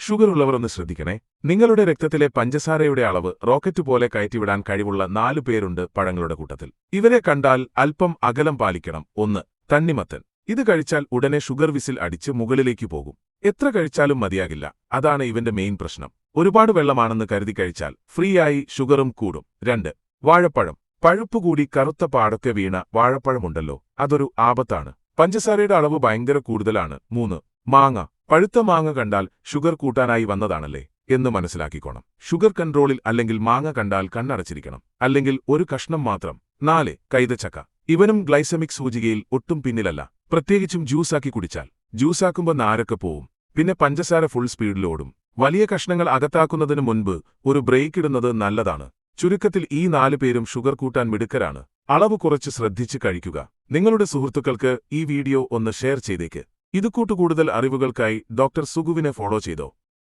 Sugar ഉള്ളവരൊന്ന് ശ്രദ്ധിക്കണേ. നിങ്ങളുടെ രക്തത്തിലെ പഞ്ചസാരയുടെ അളവ് റോക്കറ്റ് പോലെ കയറ്റിവിടാൻ കഴിവുള്ള 4 പേരുണ്ട് പഴങ്ങളുടെ കൂട്ടത്തിൽ. ഇവരെ കണ്ടാൽ അല്പം അകലം പാലിക്കണം. 1. തണ്ണിമത്തൻ. ഇത് കഴിച്ചാൽ ഉടനെ ഷുഗർ വിസിൽ അടിച്ച് മുകളിലേക്ക് പോകും. എത്ര കഴിച്ചാലും മതിയാകില്ല. അതാണ് ഇവന്റെ മെയിൻ പ്രശ്നം. ഒരുപാട് വെള്ളമാണെന്ന് കരുതി കഴിച്ചാൽ ഫ്രീ ആയി ഷുഗറും കൂടും. 2. വാഴപ്പഴം. പഴുപ്പുകൂടി കറുത്ത പാടൊക്കെ വീണ വാഴപ്പഴമുണ്ടല്ലോ, അതൊരു ആപത്താണ്. പഞ്ചസാരയുടെ അളവ് ഭയങ്കര കൂടുതലാണ്. 3. മാങ്ങ. പഴുത്ത മാങ്ങ കണ്ടാൽ ഷുഗർ കൂട്ടാനായി വന്നതാണല്ലേ എന്ന് മനസ്സിലാക്കിക്കോണം. ഷുഗർ കൺട്രോളിൽ അല്ലെങ്കിൽ മാങ്ങ കണ്ടാൽ കണ്ണടച്ചിരിക്കണം, അല്ലെങ്കിൽ ഒരു കഷ്ണം മാത്രം. 4. കൈതച്ചക്ക. ഇവനും ഗ്ലൈസമിക് സൂചികയിൽ ഒട്ടും പിന്നിലല്ല, പ്രത്യേകിച്ചും ജ്യൂസാക്കി കുടിച്ചാൽ. ജ്യൂസാക്കുമ്പോൾ നാരൊക്കെ പോവും, പിന്നെ പഞ്ചസാര ഫുൾ സ്പീഡിലോടും. വലിയ കഷ്ണങ്ങൾ അകത്താക്കുന്നതിനു മുൻപ് ഒരു ബ്രേക്ക് ഇടുന്നത് നല്ലതാണ്. ചുരുക്കത്തിൽ ഈ 4 പേരും ഷുഗർ കൂട്ടാൻ മിടുക്കരാണ്. അളവ് കുറച്ച് ശ്രദ്ധിച്ച് കഴിക്കുക. നിങ്ങളുടെ സുഹൃത്തുക്കൾക്ക് ഈ വീഡിയോ ഒന്ന് ഷെയർ ചെയ്തേക്ക്. ഇതുകൂട്ട് കൂടുതൽ അറിവുകൾക്കായി ഡോക്ടർ സുഗുവിനെ ഫോളോ ചെയ്തോ.